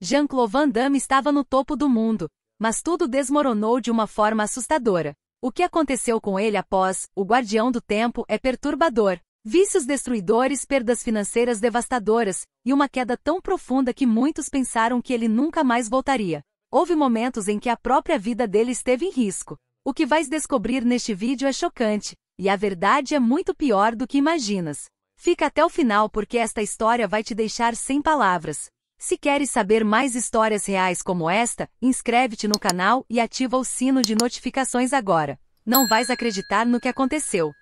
Jean-Claude Van Damme estava no topo do mundo, mas tudo desmoronou de uma forma assustadora. O que aconteceu com ele após O Guardião do Tempo é perturbador. Vícios destruidores, perdas financeiras devastadoras, e uma queda tão profunda que muitos pensaram que ele nunca mais voltaria. Houve momentos em que a própria vida dele esteve em risco. O que vais descobrir neste vídeo é chocante, e a verdade é muito pior do que imaginas. Fica até o final porque esta história vai te deixar sem palavras. Se queres saber mais histórias reais como esta, inscreve-te no canal e ativa o sino de notificações agora. Não vais acreditar no que aconteceu.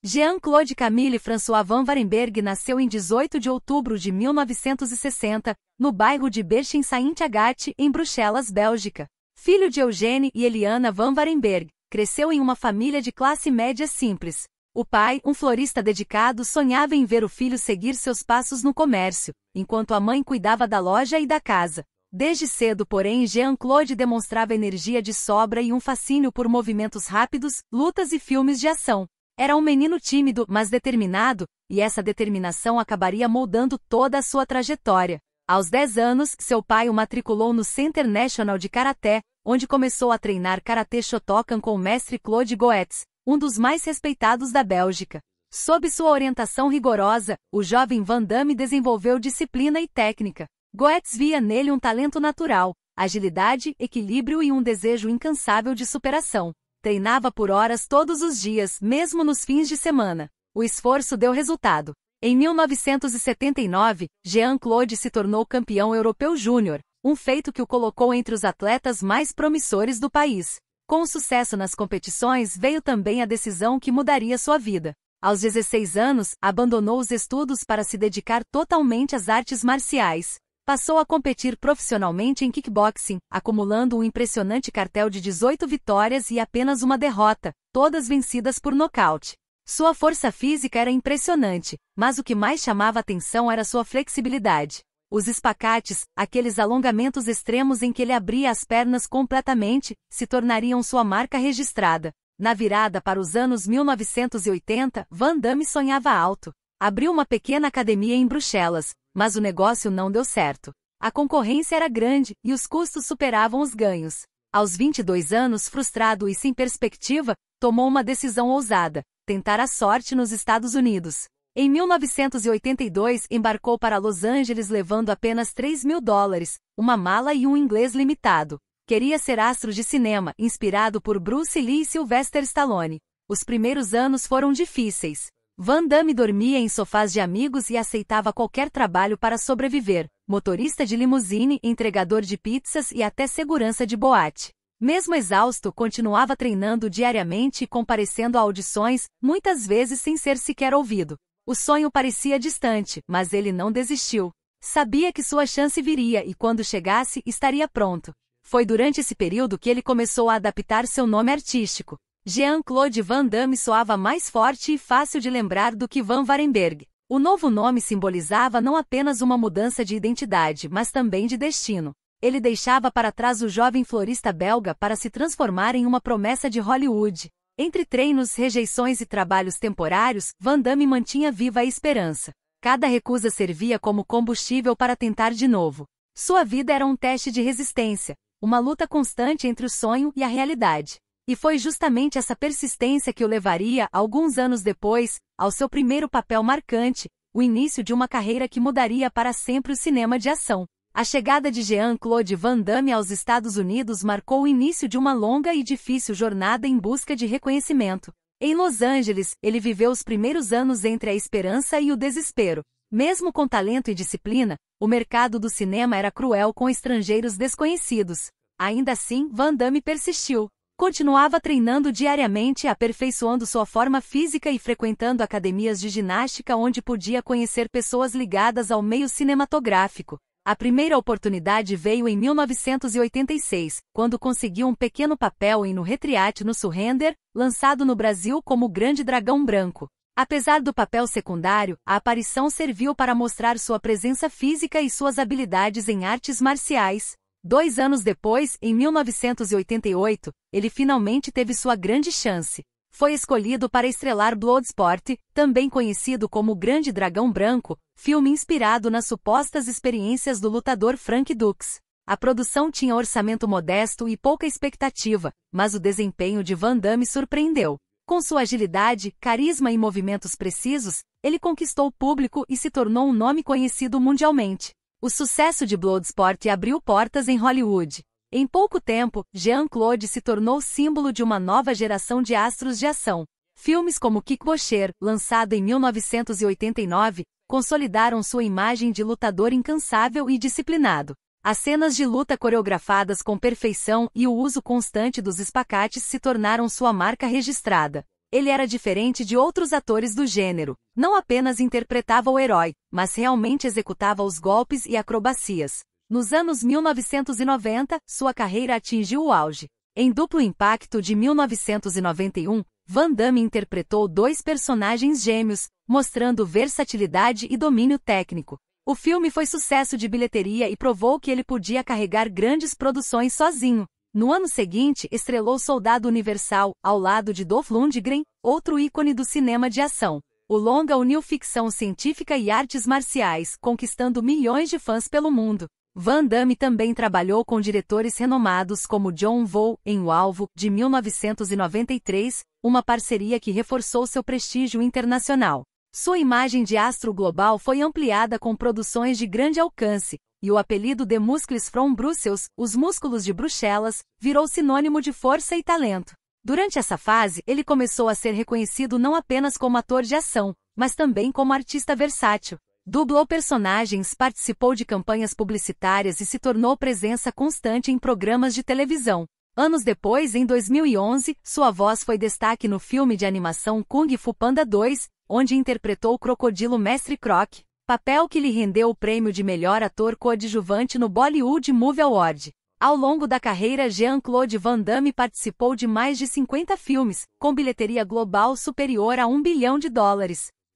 Jean-Claude Camille François Van Varenberg nasceu em 18 de outubro de 1960, no bairro de Berchem-Saint-Agathe, em Bruxelas, Bélgica. Filho de Eugène e Eliana Van Varenberg, cresceu em uma família de classe média simples. O pai, um florista dedicado, sonhava em ver o filho seguir seus passos no comércio, enquanto a mãe cuidava da loja e da casa. Desde cedo, porém, Jean-Claude demonstrava energia de sobra e um fascínio por movimentos rápidos, lutas e filmes de ação. Era um menino tímido, mas determinado, e essa determinação acabaria moldando toda a sua trajetória. Aos 10 anos, seu pai o matriculou no Centre National de Karaté, onde começou a treinar Karatê Shotokan com o mestre Claude Goetz, um dos mais respeitados da Bélgica. Sob sua orientação rigorosa, o jovem Van Damme desenvolveu disciplina e técnica. Goetz via nele um talento natural, agilidade, equilíbrio e um desejo incansável de superação. Treinava por horas todos os dias, mesmo nos fins de semana. O esforço deu resultado. Em 1979, Jean-Claude se tornou campeão europeu júnior, um feito que o colocou entre os atletas mais promissores do país. Com o sucesso nas competições veio também a decisão que mudaria sua vida. Aos 16 anos, abandonou os estudos para se dedicar totalmente às artes marciais. Passou a competir profissionalmente em kickboxing, acumulando um impressionante cartel de 18 vitórias e apenas uma derrota, todas vencidas por nocaute. Sua força física era impressionante, mas o que mais chamava atenção era sua flexibilidade. Os espacates, aqueles alongamentos extremos em que ele abria as pernas completamente, se tornariam sua marca registrada. Na virada para os anos 1980, Van Damme sonhava alto. Abriu uma pequena academia em Bruxelas, mas o negócio não deu certo. A concorrência era grande e os custos superavam os ganhos. Aos 22 anos, frustrado e sem perspectiva, tomou uma decisão ousada: tentar a sorte nos Estados Unidos. Em 1982, embarcou para Los Angeles levando apenas $3.000, uma mala e um inglês limitado. Queria ser astro de cinema, inspirado por Bruce Lee e Sylvester Stallone. Os primeiros anos foram difíceis. Van Damme dormia em sofás de amigos e aceitava qualquer trabalho para sobreviver: motorista de limusine, entregador de pizzas e até segurança de boate. Mesmo exausto, continuava treinando diariamente e comparecendo a audições, muitas vezes sem ser sequer ouvido. O sonho parecia distante, mas ele não desistiu. Sabia que sua chance viria e quando chegasse, estaria pronto. Foi durante esse período que ele começou a adaptar seu nome artístico. Jean-Claude Van Damme soava mais forte e fácil de lembrar do que Van Varenberg. O novo nome simbolizava não apenas uma mudança de identidade, mas também de destino. Ele deixava para trás o jovem florista belga para se transformar em uma promessa de Hollywood. Entre treinos, rejeições e trabalhos temporários, Van Damme mantinha viva a esperança. Cada recusa servia como combustível para tentar de novo. Sua vida era um teste de resistência, uma luta constante entre o sonho e a realidade. E foi justamente essa persistência que o levaria, alguns anos depois, ao seu primeiro papel marcante, o início de uma carreira que mudaria para sempre o cinema de ação. A chegada de Jean-Claude Van Damme aos Estados Unidos marcou o início de uma longa e difícil jornada em busca de reconhecimento. Em Los Angeles, ele viveu os primeiros anos entre a esperança e o desespero. Mesmo com talento e disciplina, o mercado do cinema era cruel com estrangeiros desconhecidos. Ainda assim, Van Damme persistiu. Continuava treinando diariamente, aperfeiçoando sua forma física e frequentando academias de ginástica onde podia conhecer pessoas ligadas ao meio cinematográfico. A primeira oportunidade veio em 1986, quando conseguiu um pequeno papel em No Retriat no Surrender, lançado no Brasil como Grande Dragão Branco. Apesar do papel secundário, a aparição serviu para mostrar sua presença física e suas habilidades em artes marciais. 2 anos depois, em 1988, ele finalmente teve sua grande chance. foi escolhido para estrelar Bloodsport, também conhecido como O Grande Dragão Branco, filme inspirado nas supostas experiências do lutador Frank Dux. A produção tinha orçamento modesto e pouca expectativa, mas o desempenho de Van Damme surpreendeu. Com sua agilidade, carisma e movimentos precisos, ele conquistou o público e se tornou um nome conhecido mundialmente. O sucesso de Bloodsport abriu portas em Hollywood. Em pouco tempo, Jean-Claude se tornou símbolo de uma nova geração de astros de ação. Filmes como Kickboxer, lançado em 1989, consolidaram sua imagem de lutador incansável e disciplinado. As cenas de luta coreografadas com perfeição e o uso constante dos espacates se tornaram sua marca registrada. Ele era diferente de outros atores do gênero. Não apenas interpretava o herói, mas realmente executava os golpes e acrobacias. Nos anos 1990, sua carreira atingiu o auge. Em Duplo Impacto de 1991, Van Damme interpretou 2 personagens gêmeos, mostrando versatilidade e domínio técnico. O filme foi sucesso de bilheteria e provou que ele podia carregar grandes produções sozinho. No ano seguinte, estrelou Soldado Universal, ao lado de Dolph Lundgren, outro ícone do cinema de ação. O longa uniu ficção científica e artes marciais, conquistando milhões de fãs pelo mundo. Van Damme também trabalhou com diretores renomados como John Woo em O Alvo, de 1993, uma parceria que reforçou seu prestígio internacional. Sua imagem de astro global foi ampliada com produções de grande alcance, e o apelido The Muscles from Brussels, os músculos de Bruxelas, virou sinônimo de força e talento. Durante essa fase, ele começou a ser reconhecido não apenas como ator de ação, mas também como artista versátil. Dublou personagens, participou de campanhas publicitárias e se tornou presença constante em programas de televisão. Anos depois, em 2011, sua voz foi destaque no filme de animação Kung Fu Panda 2, onde interpretou o crocodilo Mestre Croc, papel que lhe rendeu o prêmio de melhor ator coadjuvante no Bollywood Movie Award. Ao longo da carreira, Jean-Claude Van Damme participou de mais de 50 filmes, com bilheteria global superior a $1 bilhão.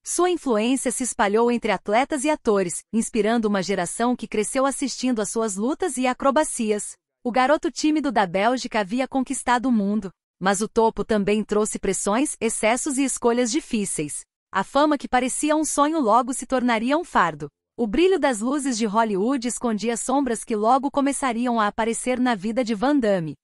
Sua influência se espalhou entre atletas e atores, inspirando uma geração que cresceu assistindo às suas lutas e acrobacias. O garoto tímido da Bélgica havia conquistado o mundo, mas o topo também trouxe pressões, excessos e escolhas difíceis. A fama que parecia um sonho logo se tornaria um fardo. O brilho das luzes de Hollywood escondia sombras que logo começariam a aparecer na vida de Van Damme.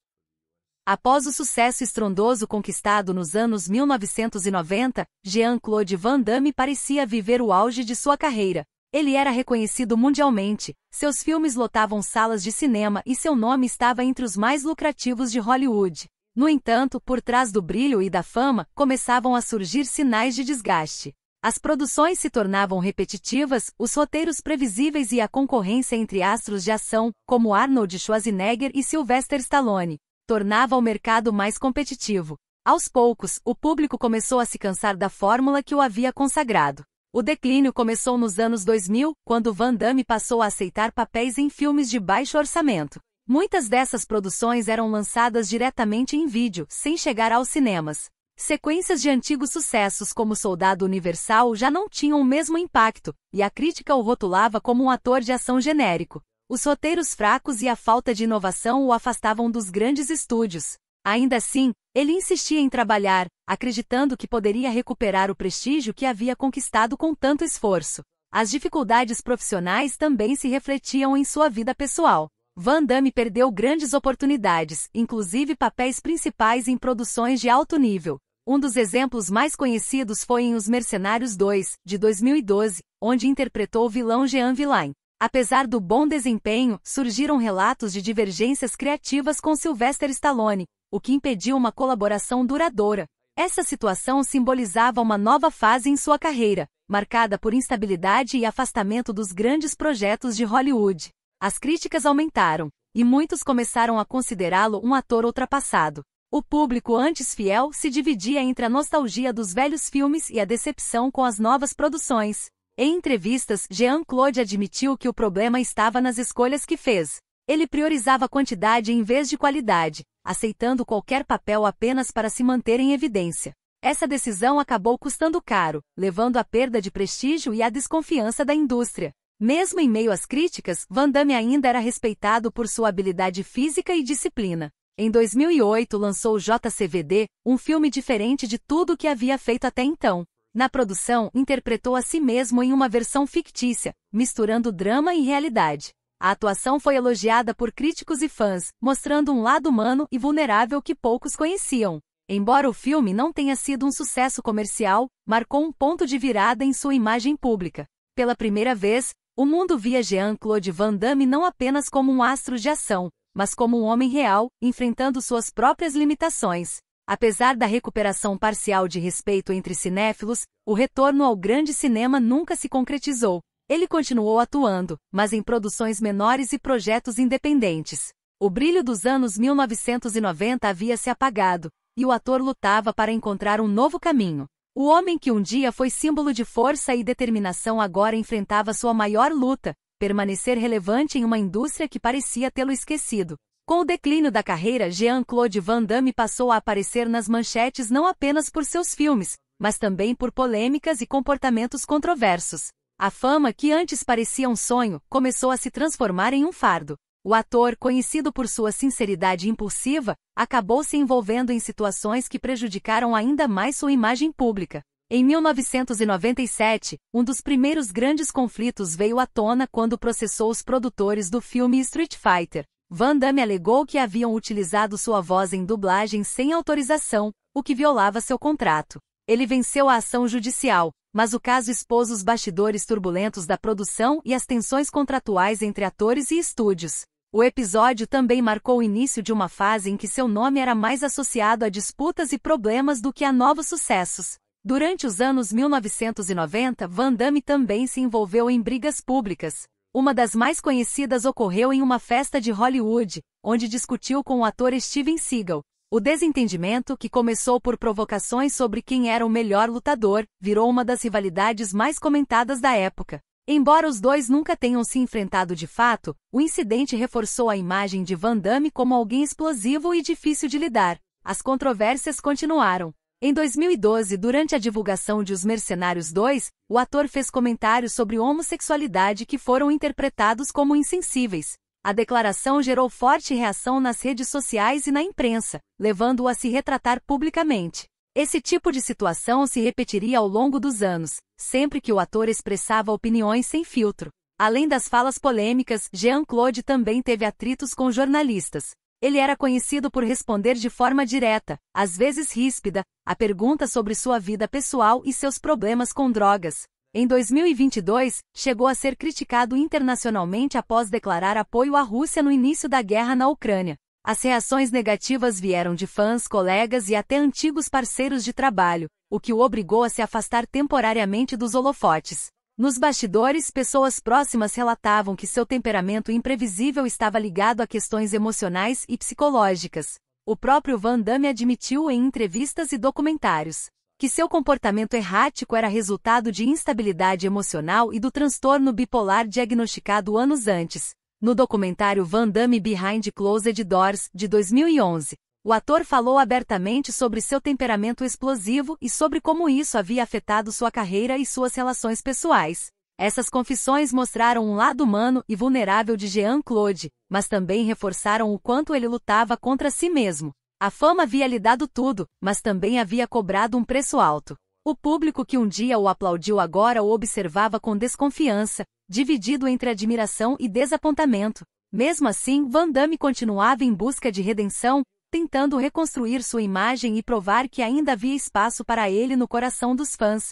Após o sucesso estrondoso conquistado nos anos 1990, Jean-Claude Van Damme parecia viver o auge de sua carreira. Ele era reconhecido mundialmente, seus filmes lotavam salas de cinema e seu nome estava entre os mais lucrativos de Hollywood. No entanto, por trás do brilho e da fama, começavam a surgir sinais de desgaste. As produções se tornavam repetitivas, os roteiros previsíveis e a concorrência entre astros de ação, como Arnold Schwarzenegger e Sylvester Stallone, tornava o mercado mais competitivo. Aos poucos, o público começou a se cansar da fórmula que o havia consagrado. O declínio começou nos anos 2000, quando Van Damme passou a aceitar papéis em filmes de baixo orçamento. Muitas dessas produções eram lançadas diretamente em vídeo, sem chegar aos cinemas. Sequências de antigos sucessos como Soldado Universal já não tinham o mesmo impacto, e a crítica o rotulava como um ator de ação genérico. Os roteiros fracos e a falta de inovação o afastavam dos grandes estúdios. Ainda assim, ele insistia em trabalhar, acreditando que poderia recuperar o prestígio que havia conquistado com tanto esforço. As dificuldades profissionais também se refletiam em sua vida pessoal. Van Damme perdeu grandes oportunidades, inclusive papéis principais em produções de alto nível. Um dos exemplos mais conhecidos foi em Os Mercenários 2, de 2012, onde interpretou o vilão Jean Villain. Apesar do bom desempenho, surgiram relatos de divergências criativas com Sylvester Stallone, o que impediu uma colaboração duradoura. Essa situação simbolizava uma nova fase em sua carreira, marcada por instabilidade e afastamento dos grandes projetos de Hollywood. As críticas aumentaram, e muitos começaram a considerá-lo um ator ultrapassado. O público antes fiel se dividia entre a nostalgia dos velhos filmes e a decepção com as novas produções. Em entrevistas, Jean-Claude admitiu que o problema estava nas escolhas que fez. Ele priorizava quantidade em vez de qualidade, aceitando qualquer papel apenas para se manter em evidência. Essa decisão acabou custando caro, levando à perda de prestígio e à desconfiança da indústria. Mesmo em meio às críticas, Van Damme ainda era respeitado por sua habilidade física e disciplina. Em 2008 lançou JCVD, um filme diferente de tudo o que havia feito até então. Na produção, interpretou a si mesmo em uma versão fictícia, misturando drama e realidade. A atuação foi elogiada por críticos e fãs, mostrando um lado humano e vulnerável que poucos conheciam. Embora o filme não tenha sido um sucesso comercial, marcou um ponto de virada em sua imagem pública. Pela primeira vez, o mundo via Jean-Claude Van Damme não apenas como um astro de ação, mas como um homem real, enfrentando suas próprias limitações. Apesar da recuperação parcial de respeito entre cinéfilos, o retorno ao grande cinema nunca se concretizou. Ele continuou atuando, mas em produções menores e projetos independentes. O brilho dos anos 1990 havia se apagado, e o ator lutava para encontrar um novo caminho. O homem que um dia foi símbolo de força e determinação agora enfrentava sua maior luta, permanecer relevante em uma indústria que parecia tê-lo esquecido. Com o declínio da carreira, Jean-Claude Van Damme passou a aparecer nas manchetes não apenas por seus filmes, mas também por polêmicas e comportamentos controversos. A fama, que antes parecia um sonho, começou a se transformar em um fardo. O ator, conhecido por sua sinceridade impulsiva, acabou se envolvendo em situações que prejudicaram ainda mais sua imagem pública. Em 1997, um dos primeiros grandes conflitos veio à tona quando processou os produtores do filme Street Fighter. Van Damme alegou que haviam utilizado sua voz em dublagem sem autorização, o que violava seu contrato. Ele venceu a ação judicial, mas o caso expôs os bastidores turbulentos da produção e as tensões contratuais entre atores e estúdios. O episódio também marcou o início de uma fase em que seu nome era mais associado a disputas e problemas do que a novos sucessos. Durante os anos 1990, Van Damme também se envolveu em brigas públicas. Uma das mais conhecidas ocorreu em uma festa de Hollywood, onde discutiu com o ator Steven Seagal. O desentendimento, que começou por provocações sobre quem era o melhor lutador, virou uma das rivalidades mais comentadas da época. Embora os dois nunca tenham se enfrentado de fato, o incidente reforçou a imagem de Van Damme como alguém explosivo e difícil de lidar. As controvérsias continuaram. Em 2012, durante a divulgação de Os Mercenários 2, o ator fez comentários sobre homossexualidade que foram interpretados como insensíveis. A declaração gerou forte reação nas redes sociais e na imprensa, levando-o a se retratar publicamente. Esse tipo de situação se repetiria ao longo dos anos, sempre que o ator expressava opiniões sem filtro. Além das falas polêmicas, Jean-Claude também teve atritos com jornalistas. Ele era conhecido por responder de forma direta, às vezes ríspida, a perguntas sobre sua vida pessoal e seus problemas com drogas. Em 2022, chegou a ser criticado internacionalmente após declarar apoio à Rússia no início da guerra na Ucrânia. As reações negativas vieram de fãs, colegas e até antigos parceiros de trabalho, o que o obrigou a se afastar temporariamente dos holofotes. Nos bastidores, pessoas próximas relatavam que seu temperamento imprevisível estava ligado a questões emocionais e psicológicas. O próprio Van Damme admitiu em entrevistas e documentários que seu comportamento errático era resultado de instabilidade emocional e do transtorno bipolar diagnosticado anos antes. No documentário Van Damme Behind Closed Doors, de 2011, o ator falou abertamente sobre seu temperamento explosivo e sobre como isso havia afetado sua carreira e suas relações pessoais. Essas confissões mostraram um lado humano e vulnerável de Jean-Claude, mas também reforçaram o quanto ele lutava contra si mesmo. A fama havia lhe dado tudo, mas também havia cobrado um preço alto. O público que um dia o aplaudiu agora o observava com desconfiança, dividido entre admiração e desapontamento. Mesmo assim, Van Damme continuava em busca de redenção, tentando reconstruir sua imagem e provar que ainda havia espaço para ele no coração dos fãs.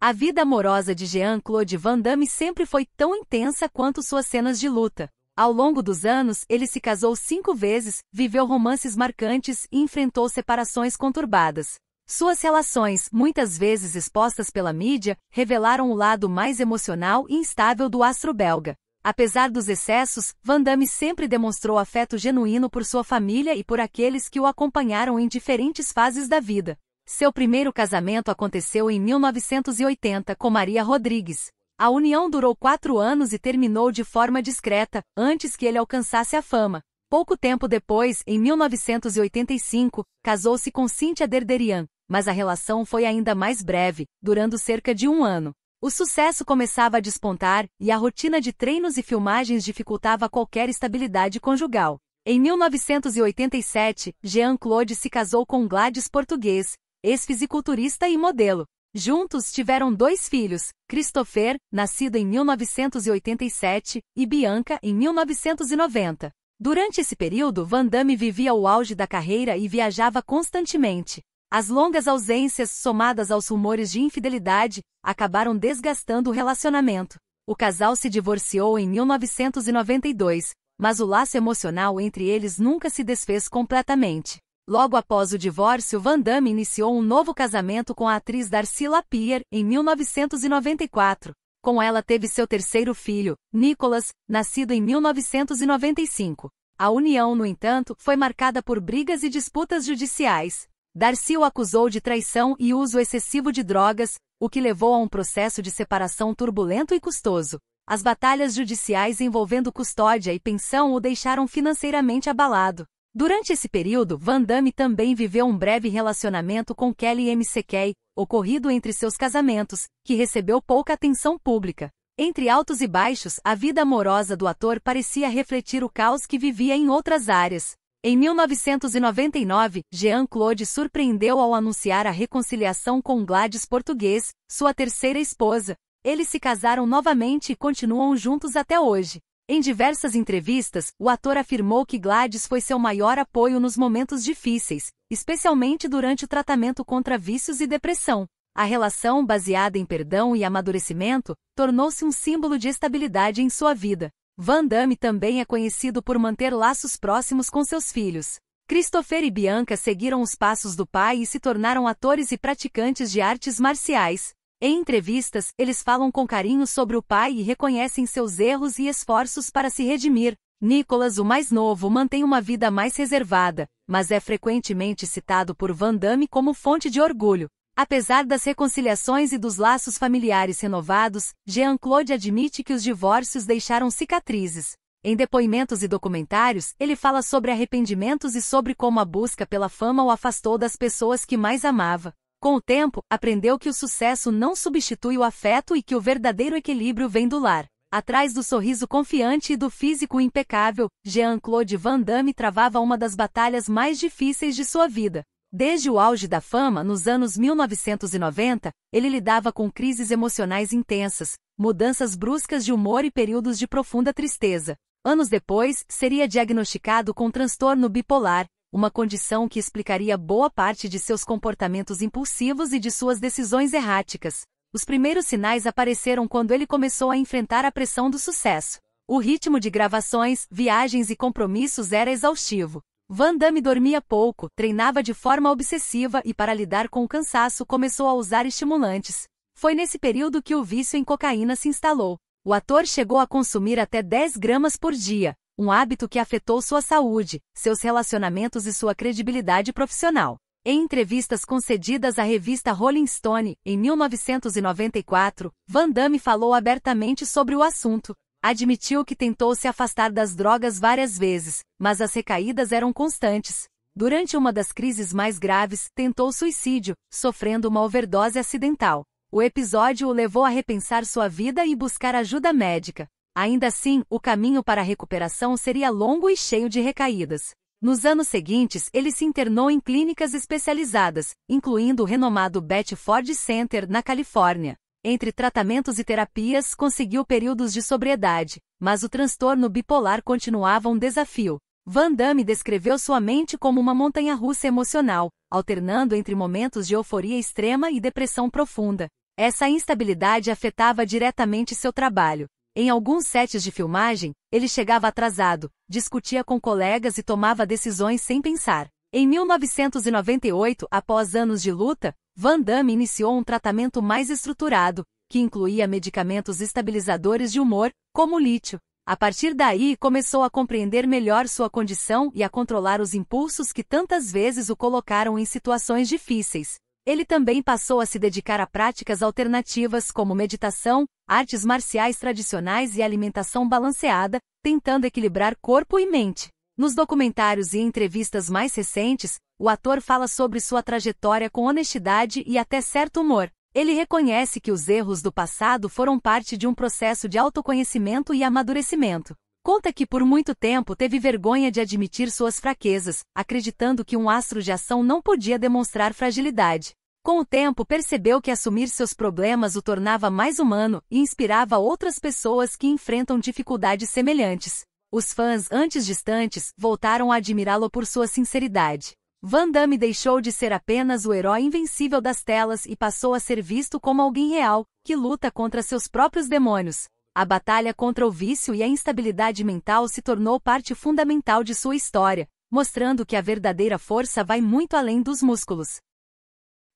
A vida amorosa de Jean-Claude Van Damme sempre foi tão intensa quanto suas cenas de luta. Ao longo dos anos, ele se casou 5 vezes, viveu romances marcantes e enfrentou separações conturbadas. Suas relações, muitas vezes expostas pela mídia, revelaram o lado mais emocional e instável do astro belga. Apesar dos excessos, Van Damme sempre demonstrou afeto genuíno por sua família e por aqueles que o acompanharam em diferentes fases da vida. Seu primeiro casamento aconteceu em 1980 com Maria Rodrigues. A união durou 4 anos e terminou de forma discreta, antes que ele alcançasse a fama. Pouco tempo depois, em 1985, casou-se com Cynthia Derderian, mas a relação foi ainda mais breve, durando cerca de 1 ano. O sucesso começava a despontar, e a rotina de treinos e filmagens dificultava qualquer estabilidade conjugal. Em 1987, Jean-Claude se casou com Gladys Português, ex-fisiculturista e modelo. Juntos tiveram 2 filhos, Christopher, nascido em 1987, e Bianca, em 1990. Durante esse período, Van Damme vivia o auge da carreira e viajava constantemente. As longas ausências, somadas aos rumores de infidelidade, acabaram desgastando o relacionamento. O casal se divorciou em 1992, mas o laço emocional entre eles nunca se desfez completamente. Logo após o divórcio, Van Damme iniciou um novo casamento com a atriz Darcy Lapierre, em 1994. Com ela teve seu terceiro filho, Nicholas, nascido em 1995. A união, no entanto, foi marcada por brigas e disputas judiciais. Darcy o acusou de traição e uso excessivo de drogas, o que levou a um processo de separação turbulento e custoso. As batalhas judiciais envolvendo custódia e pensão o deixaram financeiramente abalado. Durante esse período, Van Damme também viveu um breve relacionamento com Kelly McKay, ocorrido entre seus casamentos, que recebeu pouca atenção pública. Entre altos e baixos, a vida amorosa do ator parecia refletir o caos que vivia em outras áreas. Em 1999, Jean-Claude surpreendeu ao anunciar a reconciliação com Gladys Português, sua terceira esposa. Eles se casaram novamente e continuam juntos até hoje. Em diversas entrevistas, o ator afirmou que Gladys foi seu maior apoio nos momentos difíceis, especialmente durante o tratamento contra vícios e depressão. A relação, baseada em perdão e amadurecimento, tornou-se um símbolo de estabilidade em sua vida. Van Damme também é conhecido por manter laços próximos com seus filhos. Christopher e Bianca seguiram os passos do pai e se tornaram atores e praticantes de artes marciais. Em entrevistas, eles falam com carinho sobre o pai e reconhecem seus erros e esforços para se redimir. Nicholas, o mais novo, mantém uma vida mais reservada, mas é frequentemente citado por Van Damme como fonte de orgulho. Apesar das reconciliações e dos laços familiares renovados, Jean-Claude admite que os divórcios deixaram cicatrizes. Em depoimentos e documentários, ele fala sobre arrependimentos e sobre como a busca pela fama o afastou das pessoas que mais amava. Com o tempo, aprendeu que o sucesso não substitui o afeto e que o verdadeiro equilíbrio vem do lar. Atrás do sorriso confiante e do físico impecável, Jean-Claude Van Damme travava uma das batalhas mais difíceis de sua vida. Desde o auge da fama, nos anos 1990, ele lidava com crises emocionais intensas, mudanças bruscas de humor e períodos de profunda tristeza. Anos depois, seria diagnosticado com transtorno bipolar, uma condição que explicaria boa parte de seus comportamentos impulsivos e de suas decisões erráticas. Os primeiros sinais apareceram quando ele começou a enfrentar a pressão do sucesso. O ritmo de gravações, viagens e compromissos era exaustivo. Van Damme dormia pouco, treinava de forma obsessiva e, para lidar com o cansaço, começou a usar estimulantes. Foi nesse período que o vício em cocaína se instalou. O ator chegou a consumir até 10 gramas por dia, um hábito que afetou sua saúde, seus relacionamentos e sua credibilidade profissional. Em entrevistas concedidas à revista Rolling Stone, em 1994, Van Damme falou abertamente sobre o assunto. Admitiu que tentou se afastar das drogas várias vezes, mas as recaídas eram constantes. Durante uma das crises mais graves, tentou suicídio, sofrendo uma overdose acidental. O episódio o levou a repensar sua vida e buscar ajuda médica. Ainda assim, o caminho para a recuperação seria longo e cheio de recaídas. Nos anos seguintes, ele se internou em clínicas especializadas, incluindo o renomado Bedford Center, na Califórnia. Entre tratamentos e terapias, conseguiu períodos de sobriedade, mas o transtorno bipolar continuava um desafio. Van Damme descreveu sua mente como uma montanha-russa emocional, alternando entre momentos de euforia extrema e depressão profunda. Essa instabilidade afetava diretamente seu trabalho. Em alguns sets de filmagem, ele chegava atrasado, discutia com colegas e tomava decisões sem pensar. Em 1998, após anos de luta, Van Damme iniciou um tratamento mais estruturado, que incluía medicamentos estabilizadores de humor, como o lítio. A partir daí, começou a compreender melhor sua condição e a controlar os impulsos que tantas vezes o colocaram em situações difíceis. Ele também passou a se dedicar a práticas alternativas como meditação, artes marciais tradicionais e alimentação balanceada, tentando equilibrar corpo e mente. Nos documentários e entrevistas mais recentes, o ator fala sobre sua trajetória com honestidade e até certo humor. Ele reconhece que os erros do passado foram parte de um processo de autoconhecimento e amadurecimento. Conta que por muito tempo teve vergonha de admitir suas fraquezas, acreditando que um astro de ação não podia demonstrar fragilidade. Com o tempo percebeu que assumir seus problemas o tornava mais humano e inspirava outras pessoas que enfrentam dificuldades semelhantes. Os fãs, antes distantes, voltaram a admirá-lo por sua sinceridade. Van Damme deixou de ser apenas o herói invencível das telas e passou a ser visto como alguém real, que luta contra seus próprios demônios. A batalha contra o vício e a instabilidade mental se tornou parte fundamental de sua história, mostrando que a verdadeira força vai muito além dos músculos.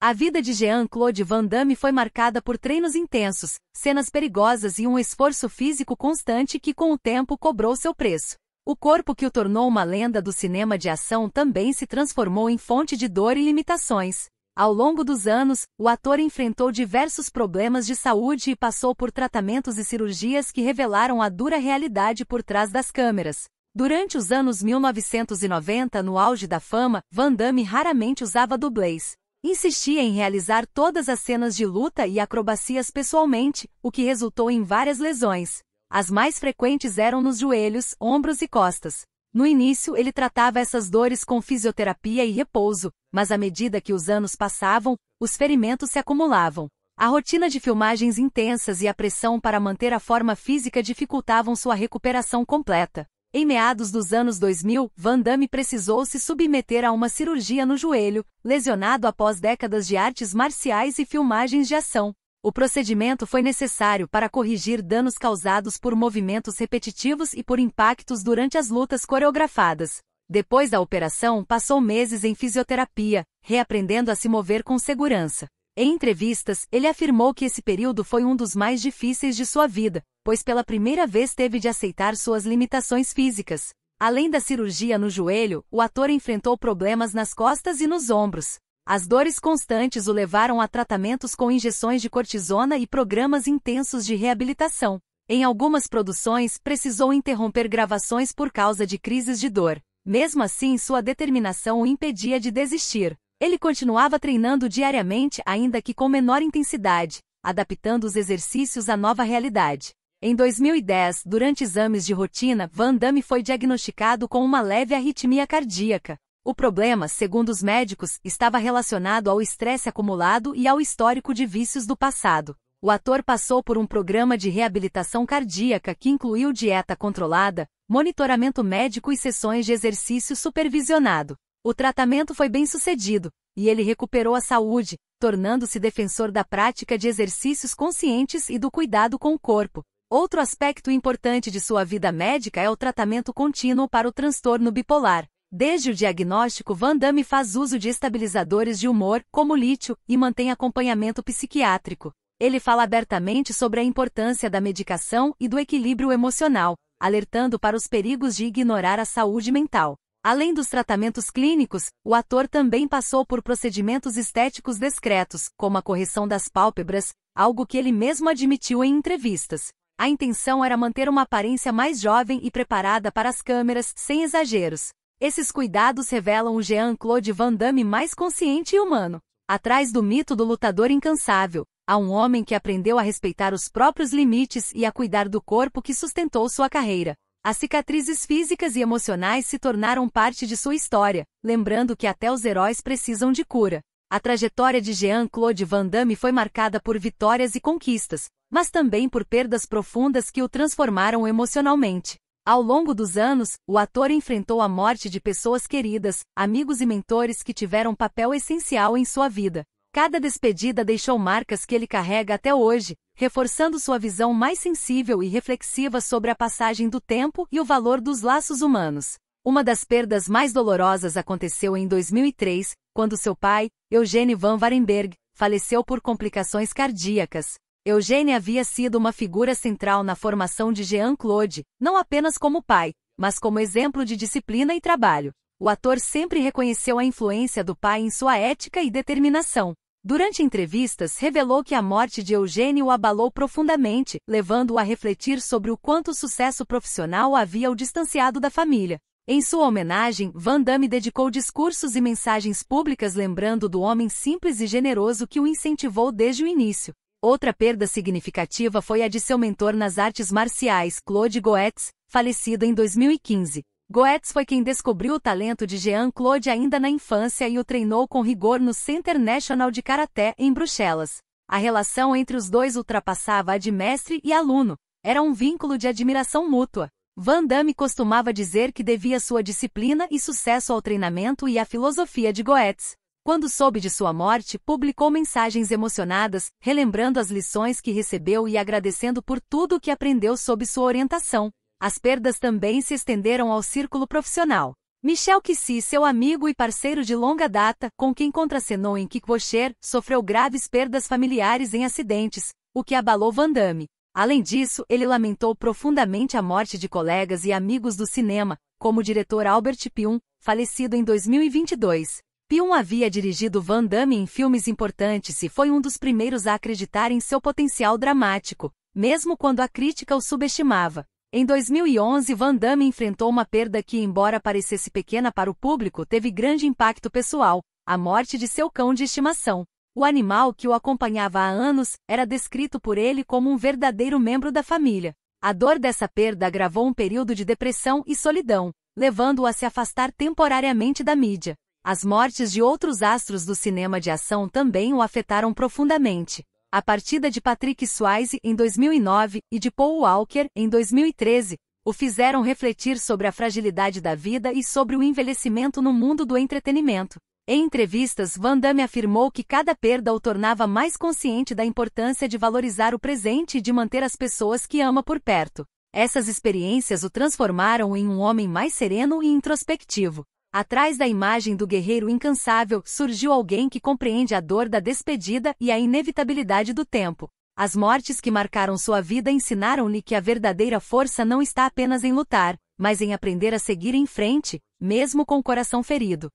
A vida de Jean-Claude Van Damme foi marcada por treinos intensos, cenas perigosas e um esforço físico constante que com o tempo cobrou seu preço. O corpo que o tornou uma lenda do cinema de ação também se transformou em fonte de dor e limitações. Ao longo dos anos, o ator enfrentou diversos problemas de saúde e passou por tratamentos e cirurgias que revelaram a dura realidade por trás das câmeras. Durante os anos 1990, no auge da fama, Van Damme raramente usava dublês. Insistia em realizar todas as cenas de luta e acrobacias pessoalmente, o que resultou em várias lesões. As mais frequentes eram nos joelhos, ombros e costas. No início, ele tratava essas dores com fisioterapia e repouso, mas à medida que os anos passavam, os ferimentos se acumulavam. A rotina de filmagens intensas e a pressão para manter a forma física dificultavam sua recuperação completa. Em meados dos anos 2000, Van Damme precisou se submeter a uma cirurgia no joelho, lesionado após décadas de artes marciais e filmagens de ação. O procedimento foi necessário para corrigir danos causados por movimentos repetitivos e por impactos durante as lutas coreografadas. Depois da operação, passou meses em fisioterapia, reaprendendo a se mover com segurança. Em entrevistas, ele afirmou que esse período foi um dos mais difíceis de sua vida, pois pela primeira vez teve de aceitar suas limitações físicas. Além da cirurgia no joelho, o ator enfrentou problemas nas costas e nos ombros. As dores constantes o levaram a tratamentos com injeções de cortisona e programas intensos de reabilitação. Em algumas produções, precisou interromper gravações por causa de crises de dor. Mesmo assim, sua determinação o impedia de desistir. Ele continuava treinando diariamente, ainda que com menor intensidade, adaptando os exercícios à nova realidade. Em 2010, durante exames de rotina, Van Damme foi diagnosticado com uma leve arritmia cardíaca. O problema, segundo os médicos, estava relacionado ao estresse acumulado e ao histórico de vícios do passado. O ator passou por um programa de reabilitação cardíaca que incluiu dieta controlada, monitoramento médico e sessões de exercício supervisionado. O tratamento foi bem sucedido, e ele recuperou a saúde, tornando-se defensor da prática de exercícios conscientes e do cuidado com o corpo. Outro aspecto importante de sua vida médica é o tratamento contínuo para o transtorno bipolar. Desde o diagnóstico, Van Damme faz uso de estabilizadores de humor, como lítio, e mantém acompanhamento psiquiátrico. Ele fala abertamente sobre a importância da medicação e do equilíbrio emocional, alertando para os perigos de ignorar a saúde mental. Além dos tratamentos clínicos, o ator também passou por procedimentos estéticos discretos, como a correção das pálpebras, algo que ele mesmo admitiu em entrevistas. A intenção era manter uma aparência mais jovem e preparada para as câmeras, sem exageros. Esses cuidados revelam o Jean-Claude Van Damme mais consciente e humano. Atrás do mito do lutador incansável, há um homem que aprendeu a respeitar os próprios limites e a cuidar do corpo que sustentou sua carreira. As cicatrizes físicas e emocionais se tornaram parte de sua história, lembrando que até os heróis precisam de cura. A trajetória de Jean-Claude Van Damme foi marcada por vitórias e conquistas, mas também por perdas profundas que o transformaram emocionalmente. Ao longo dos anos, o ator enfrentou a morte de pessoas queridas, amigos e mentores que tiveram papel essencial em sua vida. Cada despedida deixou marcas que ele carrega até hoje, reforçando sua visão mais sensível e reflexiva sobre a passagem do tempo e o valor dos laços humanos. Uma das perdas mais dolorosas aconteceu em 2003, quando seu pai, Eugene Van Varenberg, faleceu por complicações cardíacas. Eugene havia sido uma figura central na formação de Jean-Claude, não apenas como pai, mas como exemplo de disciplina e trabalho. O ator sempre reconheceu a influência do pai em sua ética e determinação. Durante entrevistas, revelou que a morte de Eugene o abalou profundamente, levando-o a refletir sobre o quanto o sucesso profissional havia o distanciado da família. Em sua homenagem, Van Damme dedicou discursos e mensagens públicas lembrando do homem simples e generoso que o incentivou desde o início. Outra perda significativa foi a de seu mentor nas artes marciais, Claude Goetz, falecido em 2015. Goetz foi quem descobriu o talento de Jean-Claude ainda na infância e o treinou com rigor no Centre National de Karaté, em Bruxelas. A relação entre os dois ultrapassava a de mestre e aluno. Era um vínculo de admiração mútua. Van Damme costumava dizer que devia sua disciplina e sucesso ao treinamento e à filosofia de Goetz. Quando soube de sua morte, publicou mensagens emocionadas, relembrando as lições que recebeu e agradecendo por tudo o que aprendeu sob sua orientação. As perdas também se estenderam ao círculo profissional. Michel Kissy, seu amigo e parceiro de longa data, com quem contracenou em Kickboxer, sofreu graves perdas familiares em acidentes, o que abalou Van Damme. Além disso, ele lamentou profundamente a morte de colegas e amigos do cinema, como o diretor Albert Pyun, falecido em 2022. Pyun havia dirigido Van Damme em filmes importantes e foi um dos primeiros a acreditar em seu potencial dramático, mesmo quando a crítica o subestimava. Em 2011, Van Damme enfrentou uma perda que, embora parecesse pequena para o público, teve grande impacto pessoal: a morte de seu cão de estimação. O animal, que o acompanhava há anos, era descrito por ele como um verdadeiro membro da família. A dor dessa perda agravou um período de depressão e solidão, levando-o a se afastar temporariamente da mídia. As mortes de outros astros do cinema de ação também o afetaram profundamente. A partida de Patrick Swayze, em 2009, e de Paul Walker, em 2013, o fizeram refletir sobre a fragilidade da vida e sobre o envelhecimento no mundo do entretenimento. Em entrevistas, Van Damme afirmou que cada perda o tornava mais consciente da importância de valorizar o presente e de manter as pessoas que ama por perto. Essas experiências o transformaram em um homem mais sereno e introspectivo. Atrás da imagem do guerreiro incansável, surgiu alguém que compreende a dor da despedida e a inevitabilidade do tempo. As mortes que marcaram sua vida ensinaram-lhe que a verdadeira força não está apenas em lutar, mas em aprender a seguir em frente, mesmo com o coração ferido.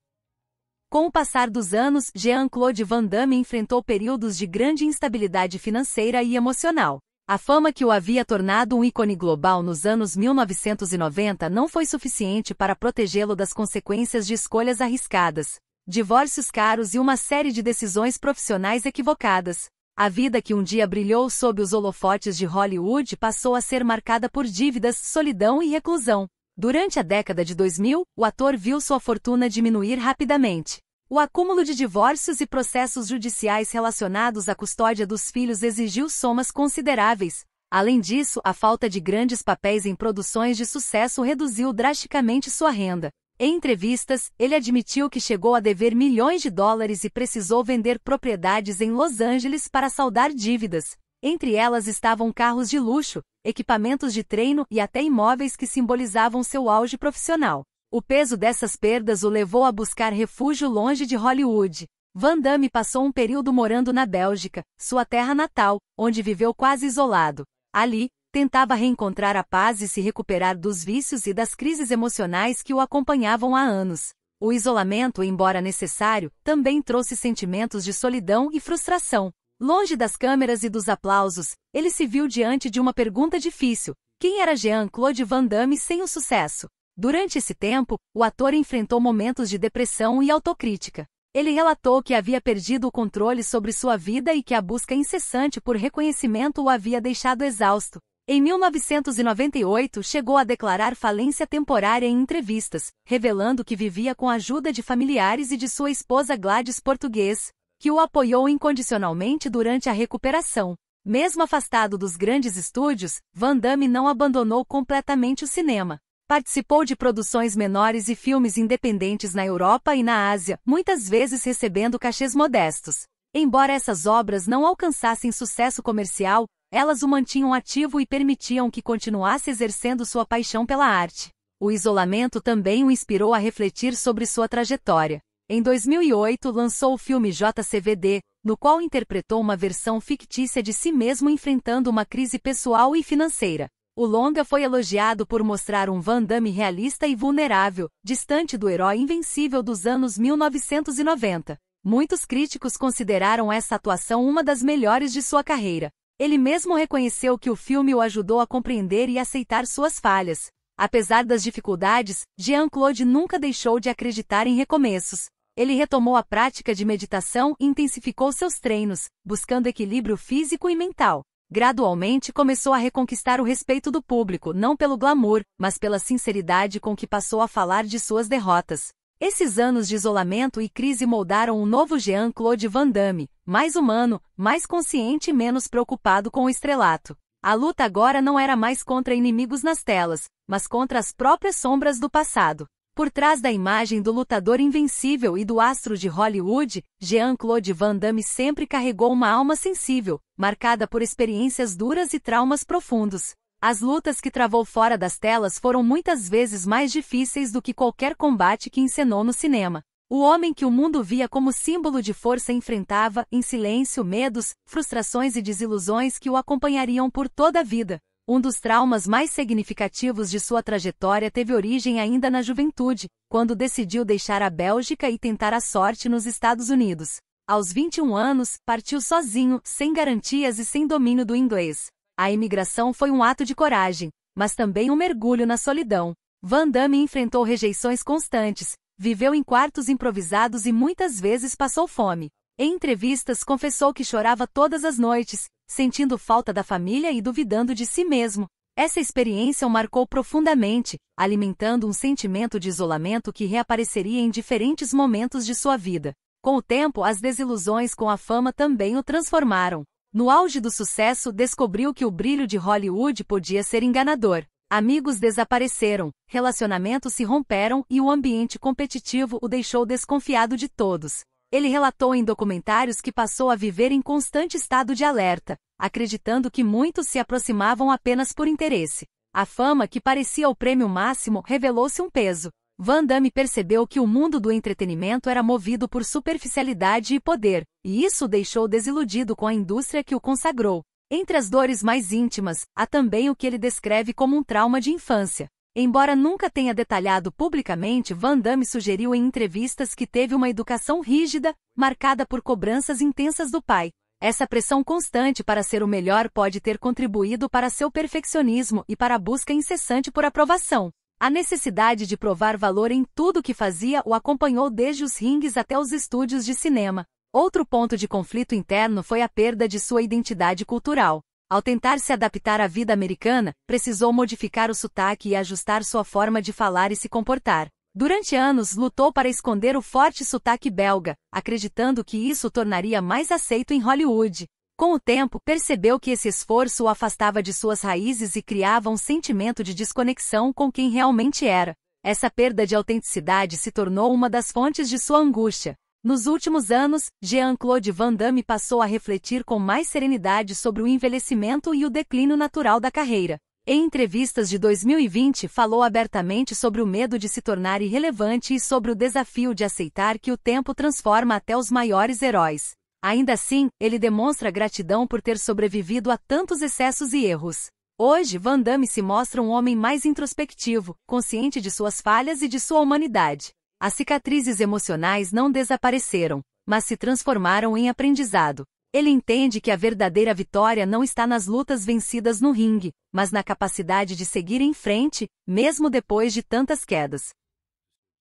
Com o passar dos anos, Jean-Claude Van Damme enfrentou períodos de grande instabilidade financeira e emocional. A fama que o havia tornado um ícone global nos anos 1990 não foi suficiente para protegê-lo das consequências de escolhas arriscadas, divórcios caros e uma série de decisões profissionais equivocadas. A vida que um dia brilhou sob os holofotes de Hollywood passou a ser marcada por dívidas, solidão e reclusão. Durante a década de 2000, o ator viu sua fortuna diminuir rapidamente. O acúmulo de divórcios e processos judiciais relacionados à custódia dos filhos exigiu somas consideráveis. Além disso, a falta de grandes papéis em produções de sucesso reduziu drasticamente sua renda. Em entrevistas, ele admitiu que chegou a dever milhões de dólares e precisou vender propriedades em Los Angeles para saldar dívidas. Entre elas estavam carros de luxo, equipamentos de treino e até imóveis que simbolizavam seu auge profissional. O peso dessas perdas o levou a buscar refúgio longe de Hollywood. Van Damme passou um período morando na Bélgica, sua terra natal, onde viveu quase isolado. Ali, tentava reencontrar a paz e se recuperar dos vícios e das crises emocionais que o acompanhavam há anos. O isolamento, embora necessário, também trouxe sentimentos de solidão e frustração. Longe das câmeras e dos aplausos, ele se viu diante de uma pergunta difícil: quem era Jean-Claude Van Damme sem o sucesso? Durante esse tempo, o ator enfrentou momentos de depressão e autocrítica. Ele relatou que havia perdido o controle sobre sua vida e que a busca incessante por reconhecimento o havia deixado exausto. Em 1998, chegou a declarar falência temporária em entrevistas, revelando que vivia com a ajuda de familiares e de sua esposa Gladys Português, que o apoiou incondicionalmente durante a recuperação. Mesmo afastado dos grandes estúdios, Van Damme não abandonou completamente o cinema. Participou de produções menores e filmes independentes na Europa e na Ásia, muitas vezes recebendo cachês modestos. Embora essas obras não alcançassem sucesso comercial, elas o mantinham ativo e permitiam que continuasse exercendo sua paixão pela arte. O isolamento também o inspirou a refletir sobre sua trajetória. Em 2008, lançou o filme JCVD, no qual interpretou uma versão fictícia de si mesmo enfrentando uma crise pessoal e financeira. O longa foi elogiado por mostrar um Van Damme realista e vulnerável, distante do herói invencível dos anos 1990. Muitos críticos consideraram essa atuação uma das melhores de sua carreira. Ele mesmo reconheceu que o filme o ajudou a compreender e aceitar suas falhas. Apesar das dificuldades, Jean-Claude nunca deixou de acreditar em recomeços. Ele retomou a prática de meditação e intensificou seus treinos, buscando equilíbrio físico e mental. Gradualmente começou a reconquistar o respeito do público, não pelo glamour, mas pela sinceridade com que passou a falar de suas derrotas. Esses anos de isolamento e crise moldaram um novo Jean-Claude Van Damme, mais humano, mais consciente e menos preocupado com o estrelato. A luta agora não era mais contra inimigos nas telas, mas contra as próprias sombras do passado. Por trás da imagem do lutador invencível e do astro de Hollywood, Jean-Claude Van Damme sempre carregou uma alma sensível, marcada por experiências duras e traumas profundos. As lutas que travou fora das telas foram muitas vezes mais difíceis do que qualquer combate que encenou no cinema. O homem que o mundo via como símbolo de força enfrentava, em silêncio, medos, frustrações e desilusões que o acompanhariam por toda a vida. Um dos traumas mais significativos de sua trajetória teve origem ainda na juventude, quando decidiu deixar a Bélgica e tentar a sorte nos Estados Unidos. Aos 21 anos, partiu sozinho, sem garantias e sem domínio do inglês. A imigração foi um ato de coragem, mas também um mergulho na solidão. Van Damme enfrentou rejeições constantes, viveu em quartos improvisados e muitas vezes passou fome. Em entrevistas confessou que chorava todas as noites, sentindo falta da família e duvidando de si mesmo. Essa experiência o marcou profundamente, alimentando um sentimento de isolamento que reapareceria em diferentes momentos de sua vida. Com o tempo, as desilusões com a fama também o transformaram. No auge do sucesso, descobriu que o brilho de Hollywood podia ser enganador. Amigos desapareceram, relacionamentos se romperam e o ambiente competitivo o deixou desconfiado de todos. Ele relatou em documentários que passou a viver em constante estado de alerta, acreditando que muitos se aproximavam apenas por interesse. A fama, que parecia o prêmio máximo, revelou-se um peso. Van Damme percebeu que o mundo do entretenimento era movido por superficialidade e poder, e isso o deixou desiludido com a indústria que o consagrou. Entre as dores mais íntimas, há também o que ele descreve como um trauma de infância. Embora nunca tenha detalhado publicamente, Van Damme sugeriu em entrevistas que teve uma educação rígida, marcada por cobranças intensas do pai. Essa pressão constante para ser o melhor pode ter contribuído para seu perfeccionismo e para a busca incessante por aprovação. A necessidade de provar valor em tudo o que fazia o acompanhou desde os ringues até os estúdios de cinema. Outro ponto de conflito interno foi a perda de sua identidade cultural. Ao tentar se adaptar à vida americana, precisou modificar o sotaque e ajustar sua forma de falar e se comportar. Durante anos, lutou para esconder o forte sotaque belga, acreditando que isso o tornaria mais aceito em Hollywood. Com o tempo, percebeu que esse esforço o afastava de suas raízes e criava um sentimento de desconexão com quem realmente era. Essa perda de autenticidade se tornou uma das fontes de sua angústia. Nos últimos anos, Jean-Claude Van Damme passou a refletir com mais serenidade sobre o envelhecimento e o declínio natural da carreira. Em entrevistas de 2020, falou abertamente sobre o medo de se tornar irrelevante e sobre o desafio de aceitar que o tempo transforma até os maiores heróis. Ainda assim, ele demonstra gratidão por ter sobrevivido a tantos excessos e erros. Hoje, Van Damme se mostra um homem mais introspectivo, consciente de suas falhas e de sua humanidade. As cicatrizes emocionais não desapareceram, mas se transformaram em aprendizado. Ele entende que a verdadeira vitória não está nas lutas vencidas no ringue, mas na capacidade de seguir em frente, mesmo depois de tantas quedas.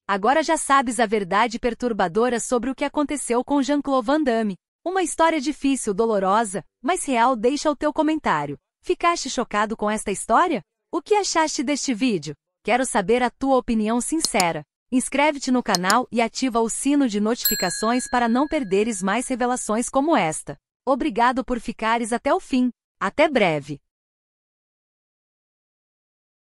Agora já sabes a verdade perturbadora sobre o que aconteceu com Jean-Claude Van Damme. Uma história difícil, dolorosa, mas real. Deixa o teu comentário. Ficaste chocado com esta história? O que achaste deste vídeo? Quero saber a tua opinião sincera. Inscreve-te no canal e ativa o sino de notificações para não perderes mais revelações como esta. Obrigado por ficares até o fim. Até breve.